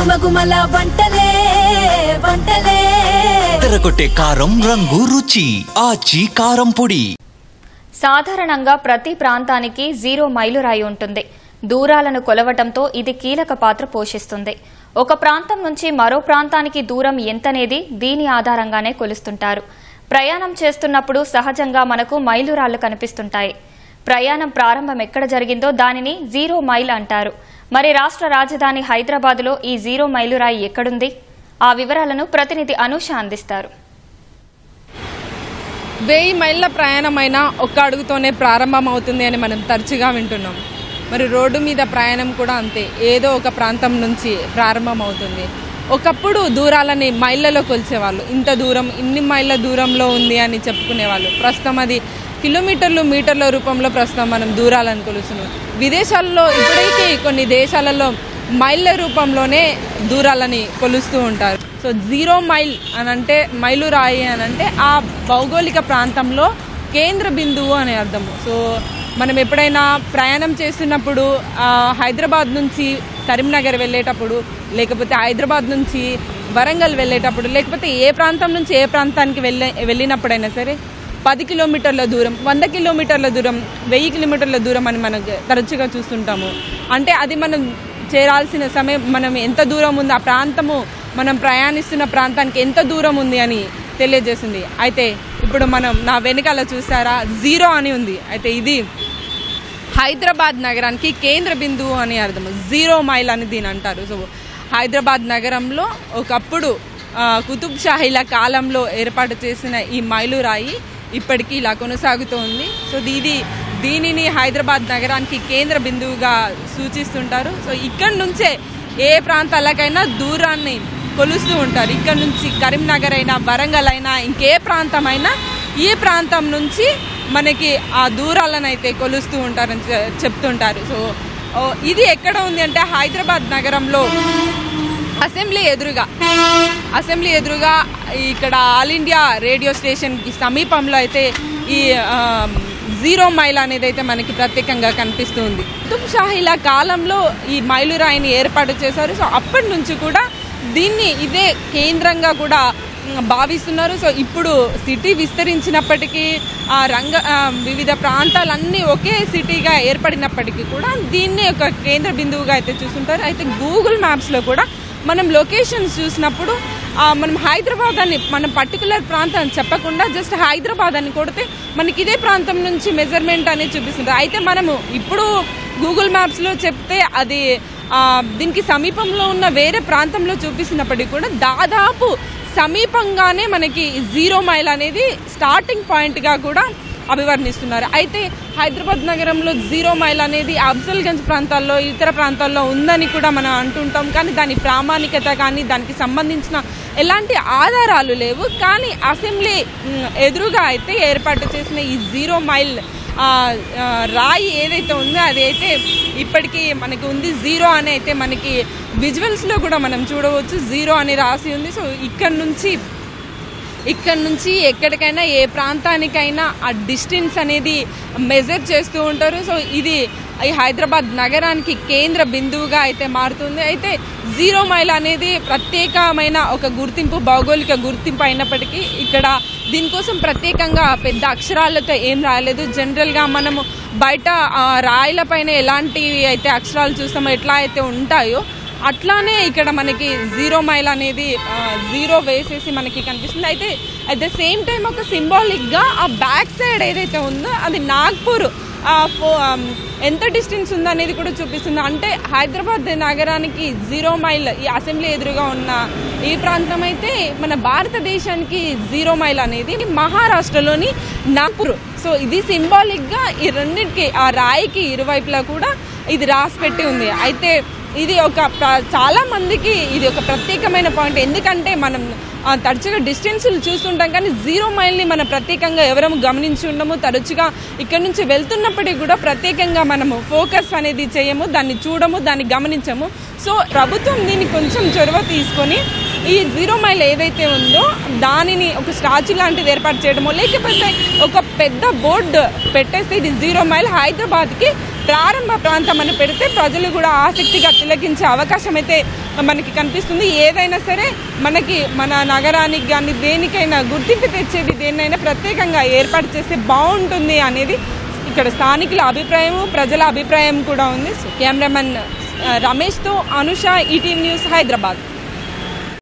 గుమగుమల వంటలే వంటలే తెరకొట్టే కారం రంగు రుచి ఆచి కారం పొడి. సాధారణంగా ప్రతి ప్రాంతానికి 0 మైలురాయి ఉంటుంది. దూరాలను కొలవటంతో ఇది కీలక పాత్ర పోషిస్తుంది. ఒక ప్రాంతం నుంచి మరో ప్రాంతానికి దూరం ఎంతనేది దీని ఆధారంగానే కొలుస్తుంటారు. ప్రయాణం చేస్తున్నప్పుడు సహజంగా మనకు మైలురాళ్లు కనిపిస్తుంటాయి. ప్రయాణం ప్రారంభం ఎక్కడ జరిగిందో దానిని 0 మైల్ అంటారు. మరి రాష్ట్ర రాజధాని హైదరాబాద్లో ఈ 0 మైలురాయి ఎక్కడుంది? ఆ వివరాలను ప్రతినిధి అనూష అందిస్తారు. 1000 మైళ్ళ ప్రయాణమైనా ఒక్క అడుగుతోనే ప్రారంభమవుతుంది అని మనం తరచుగా వింటున్నాం. మరి రోడ్డు మీద ప్రయాణం కూడా అంతే, ఏదో ఒక ప్రాంతం నుంచి ప్రారంభమవుతుంది. ఒకప్పుడు దూరాలని మైళ్ళలో కొలిచేవాళ్ళు. ఇంత దూరం, ఇన్ని మైళ్ళ దూరంలో ఉంది అని చెప్పుకునేవాళ్ళు. ప్రస్తుతం అది కిలోమీటర్లు, మీటర్ల రూపంలో ప్రస్తుతం మనం దూరాలను కొలుస్తున్నాం. విదేశాల్లో ఇప్పటికీ కొన్ని దేశాలలో మైళ్ళ రూపంలోనే దూరాలని కొలుస్తూ ఉంటారు. సో 0 మైల్ అనంటే, మైలురాయి అనంటే ఆ భౌగోళిక ప్రాంతంలో కేంద్ర బిందువు అనే అర్థము. సో మనం ఎప్పుడైనా ప్రయాణం చేస్తున్నప్పుడు హైదరాబాద్ నుంచి కరీంనగర్ వెళ్ళేటప్పుడు, లేకపోతే హైదరాబాద్ నుంచి వరంగల్ వెళ్ళేటప్పుడు, లేకపోతే ఏ ప్రాంతం నుంచి ఏ ప్రాంతానికి వెళ్ళినప్పుడైనా సరే 10 కిలోమీటర్ల దూరం, 100 కిలోమీటర్ల దూరం, 1000 కిలోమీటర్ల దూరం అని మనం తరచుగా చూస్తుంటాము. అంటే అది మనం చేరాల్సిన సమయం, మనం ఎంత దూరం ఉంది, ఆ ప్రాంతము మనం ప్రయాణిస్తున్న ప్రాంతానికి ఎంత దూరం ఉంది అని తెలియజేస్తుంది. అయితే ఇప్పుడు మనం నా వెనకాల చూసారా 0 అని ఉంది. అయితే ఇది హైదరాబాద్ నగరానికి కేంద్ర బిందువు అని అర్థము. 0 మైల్ అని దీని అంటారు. సో హైదరాబాద్ నగరంలో ఒకప్పుడు కుతుబ్ షాహీల కాలంలో ఏర్పాటు చేసిన ఈ మైలురాయి ఇప్పటికీ ఇలా కొనసాగుతూ ఉంది. సో దీనిని హైదరాబాద్ నగరానికి కేంద్ర బిందువుగా సూచిస్తుంటారు. సో ఇక్కడి నుంచే ఏ ప్రాంతాలకైనా దూరాన్ని కొలుస్తూ ఉంటారు. ఇక్కడ నుంచి కరీంనగర్ అయినా, వరంగల్ అయినా, ఇంకే ప్రాంతం అయినా ఈ ప్రాంతం నుంచి మనకి ఆ దూరాలను అయితే కొలుస్తూ ఉంటారని చెప్తుంటారు. సో ఇది ఎక్కడ ఉంది అంటే హైదరాబాద్ నగరంలో అసెంబ్లీ ఎదురుగా ఇక్కడ ఆల్ ఇండియా రేడియో స్టేషన్కి సమీపంలో అయితే ఈ 0 మైల్ అనేది అయితే మనకి ప్రత్యేకంగా కనిపిస్తుంది. కుతుబ్ షాహీల కాలంలో ఈ మైలురాయిని ఏర్పాటు చేశారు. సో అప్పటి నుంచి కూడా దీన్ని ఇదే కేంద్రంగా కూడా భావిస్తున్నారు. సో ఇప్పుడు సిటీ విస్తరించినప్పటికీ వివిధ ప్రాంతాలన్నీ ఒకే సిటీగా ఏర్పడినప్పటికీ కూడా దీన్ని ఒక కేంద్ర బిందువుగా అయితే చూస్తుంటారు. అయితే గూగుల్ మ్యాప్స్లో కూడా మనం లొకేషన్స్ చూసినప్పుడు మనం హైదరాబాద్ అని, మనం పర్టికులర్ ప్రాంతం చెప్పకుండా జస్ట్ హైదరాబాద్ అని కొడితే మనకి ఇదే ప్రాంతం నుంచి మెజర్మెంట్ అనేది చూపిస్తుంది. అయితే మనము ఇప్పుడు గూగుల్ మ్యాప్స్లో చెప్తే అది దీనికి సమీపంలో ఉన్న వేరే ప్రాంతంలో చూపిస్తున్నప్పటికీ కూడా దాదాపు సమీపంగానే మనకి 0 మైల్ అనేది స్టార్టింగ్ పాయింట్గా కూడా అభివర్ణిస్తున్నారు. అయితే హైదరాబాద్ నగరంలో 0 మైల్ అనేది అఫ్జల్గంజ్ ప్రాంతాల్లో, ఇతర ప్రాంతాల్లో ఉందని కూడా మనం అంటుంటాం. కానీ దాని ప్రామాణికత కానీ దానికి సంబంధించిన ఎలాంటి ఆధారాలు లేవు. కానీ అసెంబ్లీ ఎదురుగా అయితే ఏర్పాటు చేసిన ఈ 0 మైల్ రాయి ఏదైతే ఉందో అదైతే ఇప్పటికీ మనకి ఉంది. 0 అని అయితే మనకి విజువల్స్లో కూడా మనం చూడవచ్చు, 0 అని రాసి ఉంది. సో ఇక్కడ నుంచి ఎక్కడికైనా, ఏ ప్రాంతానికైనా ఆ డిస్టెన్స్ అనేది మెజర్ చేస్తూ ఉంటారు. సో ఇది ఈ హైదరాబాద్ నగరానికి కేంద్ర బిందువుగా అయితే మారుతుంది. అయితే 0 మైల్ అనేది ప్రత్యేకమైన ఒక గుర్తింపు, భౌగోళిక గుర్తింపు అయినప్పటికీ ఇక్కడ దీనికోసం ప్రత్యేకంగా పెద్ద అక్షరాలతో ఏం రాయలేదు. జనరల్గా మనము బయట రాయిలపైన ఎలాంటివి అయితే అక్షరాలు చూస్తామో, ఎట్లా అయితే ఉంటాయో అట్లానే ఇక్కడ మనకి 0 మైల్ అనేది 0 వేసేసి మనకి కనిపిస్తుంది. అయితే అట్ ద సేమ్ టైం ఒక సింబాలిక్గా ఆ బ్యాక్ సైడ్ ఏదైతే ఉందో అది నాగ్పూర్ ఎంత డిస్టెన్స్ ఉందో అనేది కూడా చూపిస్తుంది. అంటే హైదరాబాద్ నగరానికి 0 మైల్ ఈ అసెంబ్లీ ఎదురుగా ఉన్న ఈ ప్రాంతం అయితే మన భారతదేశానికి 0 మైల్ అనేది మహారాష్ట్రలోని నాగ్పూర్. సో ఇది సింబాలిక్గా ఈ రెండింటికి, ఆ రాయికి ఇరువైపులా కూడా ఇది రాసి పెట్టి ఉంది. అయితే ఇది చాలా మందికి ఇది ఒక ప్రత్యేకమైన పాయింట్. ఎందుకంటే మనం తరచుగా డిస్టెన్స్లు చూస్తుంటాం కానీ 0 మైల్ని మనం ప్రత్యేకంగా ఎవరము గమనించి ఉండము. తరచుగా ఇక్కడ నుంచి వెళ్తున్నప్పటికీ కూడా ప్రత్యేకంగా మనము ఫోకస్ అనేది చేయము, దాన్ని చూడము, దాన్ని గమనించము. సో ప్రభుత్వం దీన్ని కొంచెం చొరవ తీసుకొని ఈ 0 మైల్ ఏదైతే ఉందో దానిని ఒక స్టాచ్యూ లాంటిది ఏర్పాటు చేయడమో, లేకపోతే ఒక పెద్ద బోర్డు పెట్టేస్తే ఇది 0 మైల్ హైదరాబాద్కి ప్రారంభ ప్రాంతం అని పెడితే ప్రజలు కూడా ఆసక్తిగా తిలకించే అవకాశం అయితే మనకి కనిపిస్తుంది. ఏదైనా సరే మనకి మన నగరానికి కానీ దేనికైనా గుర్తింపు తెచ్చేది దేన్నైనా ప్రత్యేకంగా ఏర్పాటు చేస్తే బాగుంటుంది అనేది ఇక్కడ స్థానికుల అభిప్రాయం, ప్రజల అభిప్రాయం కూడా ఉంది. కెమెరామెన్ రమేష్తో అనుష, ఈటీవీ న్యూస్, హైదరాబాద్.